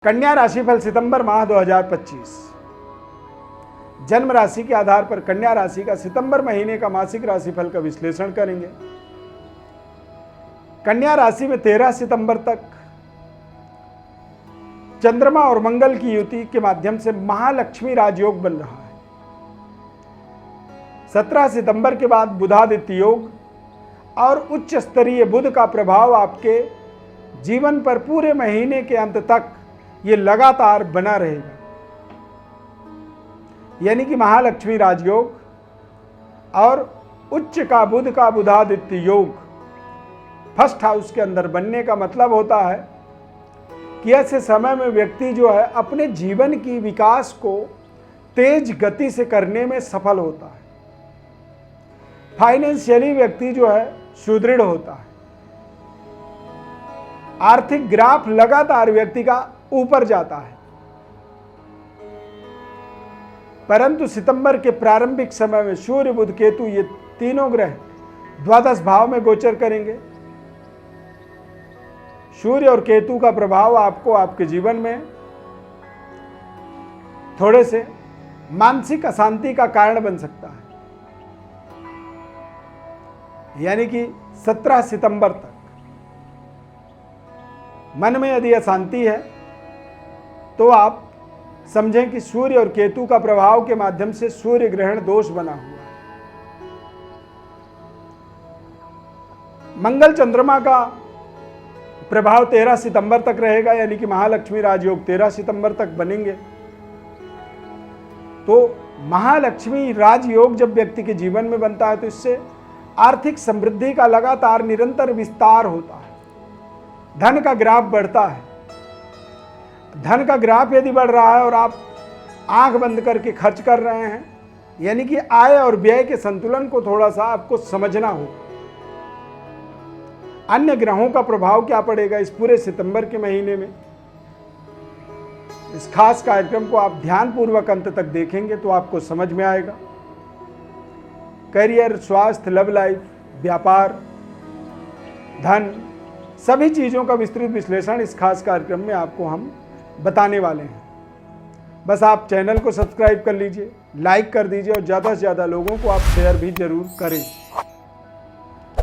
कन्या राशिफल सितंबर माह 2025। जन्म राशि के आधार पर कन्या राशि का सितंबर महीने का मासिक राशिफल का विश्लेषण करेंगे। कन्या राशि में 13 सितंबर तक चंद्रमा और मंगल की युति के माध्यम से महालक्ष्मी राजयोग बन रहा है। 17 सितंबर के बाद बुधादित्य योग और उच्च स्तरीय बुध का प्रभाव आपके जीवन पर पूरे महीने के अंत तक ये लगातार बना रहेगा। यानी कि महालक्ष्मी राजयोग और उच्च का बुध का बुधादित्य योग फर्स्ट हाउस के अंदर बनने का मतलब होता है कि ऐसे समय में व्यक्ति जो है अपने जीवन की विकास को तेज गति से करने में सफल होता है। फाइनेंशियली व्यक्ति जो है सुदृढ़ होता है। आर्थिक ग्राफ लगातार व्यक्ति का ऊपर जाता है। परंतु सितंबर के प्रारंभिक समय में सूर्य बुध केतु ये तीनों ग्रह द्वादश भाव में गोचर करेंगे। सूर्य और केतु का प्रभाव आपको आपके जीवन में थोड़े से मानसिक अशांति का कारण बन सकता है। यानी कि 17 सितंबर तक मन में यदि अशांति है तो आप समझें कि सूर्य और केतु का प्रभाव के माध्यम से सूर्य ग्रहण दोष बना हुआ है। मंगल चंद्रमा का प्रभाव 13 सितंबर तक रहेगा। यानी कि महालक्ष्मी राजयोग 13 सितंबर तक बनेंगे। तो महालक्ष्मी राजयोग जब व्यक्ति के जीवन में बनता है तो इससे आर्थिक समृद्धि का लगातार निरंतर विस्तार होता है। धन का ग्राफ बढ़ता है। धन का ग्राफ यदि बढ़ रहा है और आप आंख बंद करके खर्च कर रहे हैं, यानी कि आय और व्यय के संतुलन को थोड़ा सा आपको समझना होगा। अन्य ग्रहों का प्रभाव क्या पड़ेगा इस पूरे सितंबर के महीने में, इस खास कार्यक्रम को आप ध्यानपूर्वक अंत तक देखेंगे तो आपको समझ में आएगा। करियर, स्वास्थ्य, लव लाइफ, व्यापार, धन, सभी चीज़ों का विस्तृत विश्लेषण इस खास कार्यक्रम में आपको हम बताने वाले हैं। बस आप चैनल को सब्सक्राइब कर लीजिए, लाइक कर दीजिए और ज़्यादा से ज़्यादा लोगों को आप शेयर भी जरूर करें।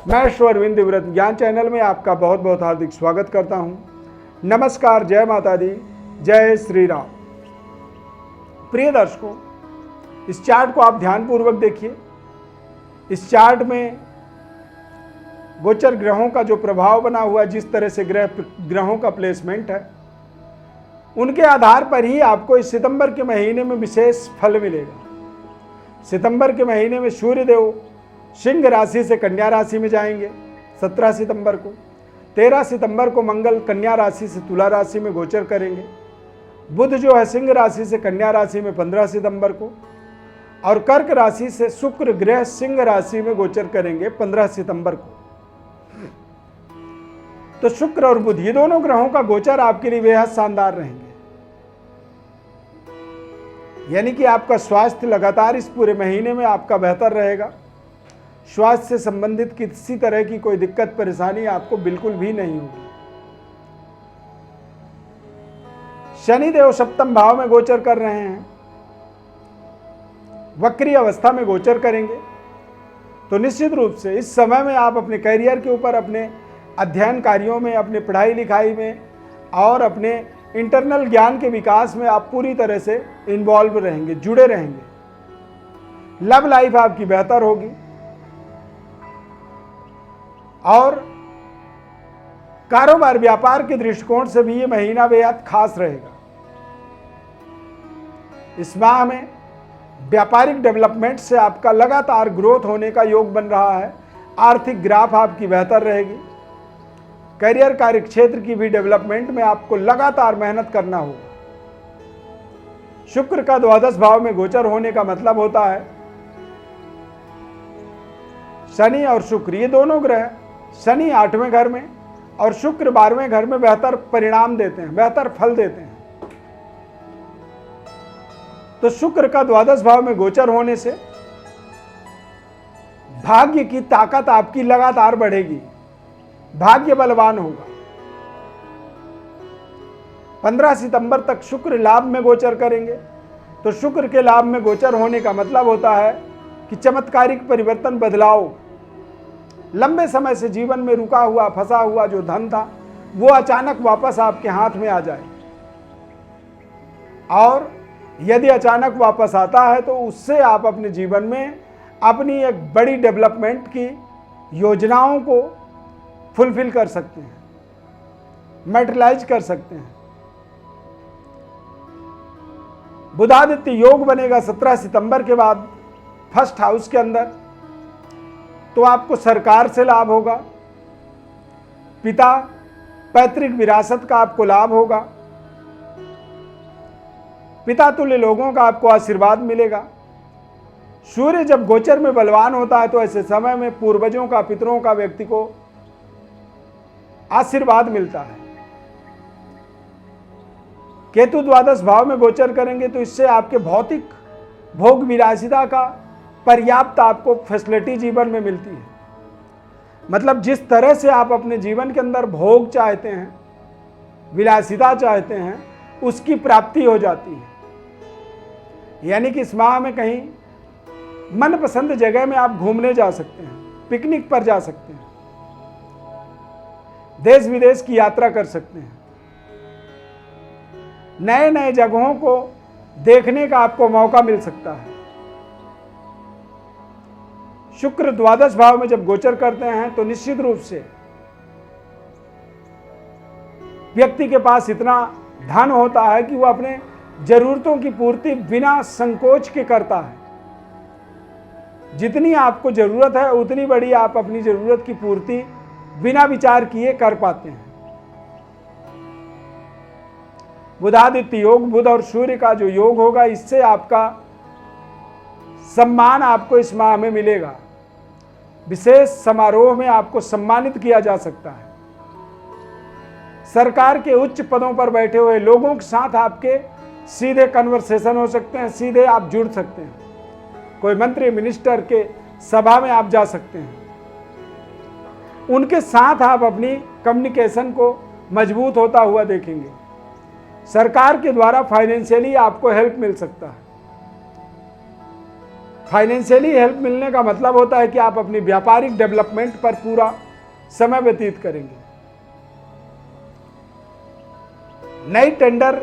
मैं अरविंद व्रत ज्ञान चैनल में आपका बहुत बहुत हार्दिक स्वागत करता हूँ। नमस्कार, जय माता दी, जय श्री राम। प्रिय दर्शकों, इस चार्ट को आप ध्यानपूर्वक देखिए। इस चार्ट में गोचर ग्रहों का जो प्रभाव बना हुआ है, जिस तरह से ग्रहों का प्लेसमेंट है, उनके आधार पर ही आपको इस सितंबर के महीने में विशेष फल मिलेगा। सितंबर के महीने में सूर्यदेव सिंह राशि से कन्या राशि में जाएंगे 17 सितंबर को। 13 सितंबर को मंगल कन्या राशि से तुला राशि में गोचर करेंगे। बुध जो है सिंह राशि से कन्या राशि में 15 सितंबर को, और कर्क राशि से शुक्र ग्रह सिंह राशि में गोचर करेंगे 15 सितंबर को। तो शुक्र और बुध ये दोनों ग्रहों का गोचर आपके लिए बेहद शानदार रहेंगे। यानी कि आपका स्वास्थ्य लगातार इस पूरे महीने में आपका बेहतर रहेगा। स्वास्थ्य से संबंधित किसी तरह की कोई दिक्कत परेशानी आपको बिल्कुल भी नहीं होगी। शनिदेव सप्तम भाव में गोचर कर रहे हैं, वक्री अवस्था में गोचर करेंगे। तो निश्चित रूप से इस समय में आप अपने करियर के ऊपर, अपने अध्ययन कार्यों में, अपने पढ़ाई लिखाई में और अपने इंटरनल ज्ञान के विकास में आप पूरी तरह से इन्वॉल्व रहेंगे, जुड़े रहेंगे। लव लाइफ आपकी बेहतर होगी और कारोबार व्यापार के दृष्टिकोण से भी ये महीना बेहद खास रहेगा। इस माह में व्यापारिक डेवलपमेंट से आपका लगातार ग्रोथ होने का योग बन रहा है। आर्थिक ग्राफ आपकी बेहतर रहेगी। करियर कार्य क्षेत्र की भी डेवलपमेंट में आपको लगातार मेहनत करना होगा। शुक्र का द्वादश भाव में गोचर होने का मतलब होता है शनि और शुक्र ये दोनों ग्रह, शनि 8वें घर में और शुक्र 12वें घर में बेहतर परिणाम देते हैं, बेहतर फल देते हैं। तो शुक्र का द्वादश भाव में गोचर होने से भाग्य की ताकत आपकी लगातार बढ़ेगी, भाग्य बलवान होगा। 15 सितंबर तक शुक्र लाभ में गोचर करेंगे। तो शुक्र के लाभ में गोचर होने का मतलब होता है कि चमत्कारिक परिवर्तन, बदलाव, लंबे समय से जीवन में रुका हुआ, फंसा हुआ जो धन था वो अचानक वापस आपके हाथ में आ जाए। और यदि अचानक वापस आता है तो उससे आप अपने जीवन में अपनी एक बड़ी डेवलपमेंट की योजनाओं को फुलफिल कर सकते हैं, मैटेरियलाइज कर सकते हैं। बुधादित्य योग बनेगा 17 सितंबर के बाद फर्स्ट हाउस के अंदर। तो आपको सरकार से लाभ होगा, पिता पैतृक विरासत का आपको लाभ होगा, पिता तुल्य लोगों का आपको आशीर्वाद मिलेगा। सूर्य जब गोचर में बलवान होता है तो ऐसे समय में पूर्वजों का, पितरों का व्यक्ति को आशीर्वाद मिलता है। केतु द्वादश भाव में गोचर करेंगे तो इससे आपके भौतिक भोग विलासिता का पर्याप्त आपको फैसिलिटी जीवन में मिलती है। मतलब जिस तरह से आप अपने जीवन के अंदर भोग चाहते हैं, विलासिता चाहते हैं, उसकी प्राप्ति हो जाती है। यानी कि इस माह में कहीं मनपसंद जगह में आप घूमने जा सकते हैं, पिकनिक पर जा सकते हैं, देश विदेश की यात्रा कर सकते हैं, नए नए जगहों को देखने का आपको मौका मिल सकता है। शुक्र द्वादश भाव में जब गोचर करते हैं तो निश्चित रूप से व्यक्ति के पास इतना धन होता है कि वह अपने जरूरतों की पूर्ति बिना संकोच के करता है। जितनी आपको जरूरत है उतनी बड़ी आप अपनी जरूरत की पूर्ति बिना विचार किए कर पाते हैं। बुधादित्य योग, बुध और सूर्य का जो योग होगा, इससे आपका सम्मान आपको इस माह में मिलेगा। विशेष समारोह में आपको सम्मानित किया जा सकता है। सरकार के उच्च पदों पर बैठे हुए लोगों के साथ आपके सीधे कन्वर्सेशन हो सकते हैं, सीधे आप जुड़ सकते हैं। कोई मंत्री मिनिस्टर के सभा में आप जा सकते हैं, उनके साथ आप अपनी कम्युनिकेशन को मजबूत होता हुआ देखेंगे। सरकार के द्वारा फाइनेंशियली आपको हेल्प मिल सकता है। फाइनेंशियली हेल्प मिलने का मतलब होता है कि आप अपनी व्यापारिक डेवलपमेंट पर पूरा समय व्यतीत करेंगे। नई टेंडर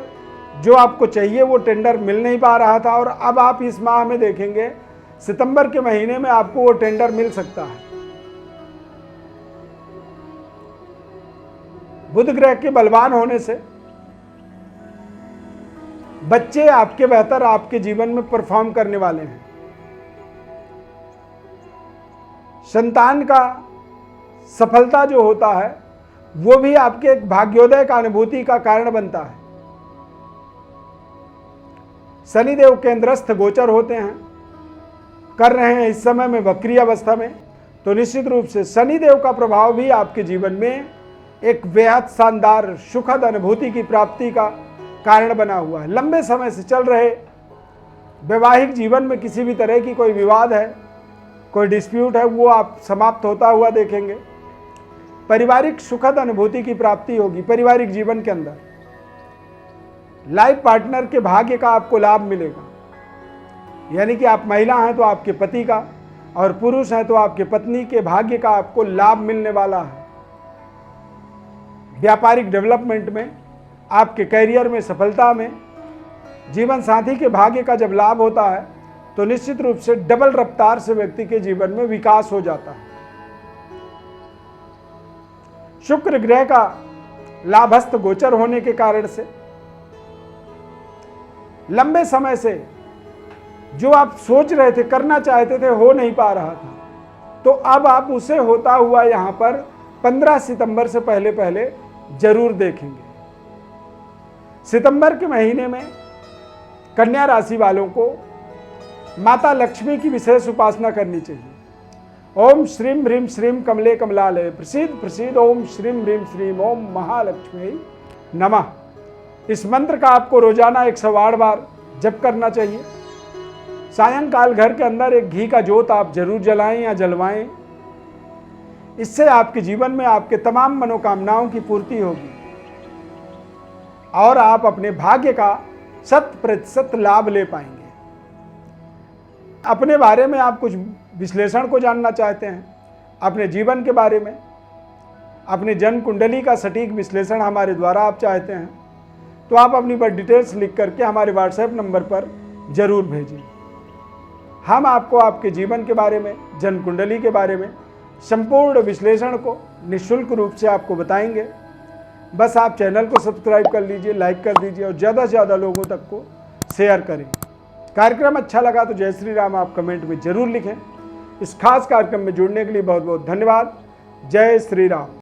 जो आपको चाहिए वो टेंडर मिल नहीं पा रहा था और अब आप इस माह में देखेंगे सितंबर के महीने में आपको वो टेंडर मिल सकता है। बुध ग्रह के बलवान होने से बच्चे आपके बेहतर आपके जीवन में परफॉर्म करने वाले हैं। संतान का सफलता जो होता है वो भी आपके एक भाग्योदय का अनुभूति का कारण बनता है। शनिदेव केंद्रस्थ गोचर होते हैं, कर रहे हैं इस समय में वक्री अवस्था में, तो निश्चित रूप से शनिदेव का प्रभाव भी आपके जीवन में एक बेहद शानदार सुखद अनुभूति की प्राप्ति का कारण बना हुआ है। लंबे समय से चल रहे वैवाहिक जीवन में किसी भी तरह की कोई विवाद है, कोई डिस्प्यूट है, वो आप समाप्त होता हुआ देखेंगे। पारिवारिक सुखद अनुभूति की प्राप्ति होगी। पारिवारिक जीवन के अंदर लाइफ पार्टनर के भाग्य का आपको लाभ मिलेगा। यानी कि आप महिला हैं तो आपके पति का, और पुरुष हैं तो आपके पत्नी के भाग्य का आपको लाभ मिलने वाला है। व्यापारिक डेवलपमेंट में, आपके करियर में, सफलता में, जीवन साथी के भाग्य का जब लाभ होता है तो निश्चित रूप से डबल रफ्तार से व्यक्ति के जीवन में विकास हो जाता है। शुक्र ग्रह का लाभस्थ गोचर होने के कारण से लंबे समय से जो आप सोच रहे थे, करना चाहते थे, हो नहीं पा रहा था, तो अब आप उसे होता हुआ यहां पर 15 सितंबर से पहले पहले जरूर देखेंगे। सितंबर के महीने में कन्या राशि वालों को माता लक्ष्मी की विशेष उपासना करनी चाहिए। ओम श्रीम ह्रीम श्रीम कमले कमलालय प्रसीद प्रसीद ओम श्रीम ह्रीम श्रीम ओम महालक्ष्मी नमः। इस मंत्र का आपको रोजाना 108 बार जप करना चाहिए। सायंकाल घर के अंदर एक घी का जोत आप जरूर जलाएं या जलवाएं। इससे आपके जीवन में आपके तमाम मनोकामनाओं की पूर्ति होगी। और आप अपने भाग्य का 100% लाभ ले पाएंगे। अपने बारे में आप कुछ विश्लेषण को जानना चाहते हैं, अपने जीवन के बारे में, अपनी जन्म कुंडली का सटीक विश्लेषण हमारे द्वारा आप चाहते हैं, तो आप अपनी बर्थ डिटेल्स लिख करके हमारे व्हाट्सएप नंबर पर जरूर भेजिए। हम आपको आपके जीवन के बारे में, जन्म कुंडली के बारे में संपूर्ण विश्लेषण को निःशुल्क रूप से आपको बताएंगे। बस आप चैनल को सब्सक्राइब कर लीजिए, लाइक कर दीजिए और ज़्यादा से ज़्यादा लोगों तक को शेयर करें। कार्यक्रम अच्छा लगा तो जय श्री राम आप कमेंट में जरूर लिखें। इस खास कार्यक्रम में जुड़ने के लिए बहुत बहुत धन्यवाद। जय श्री राम।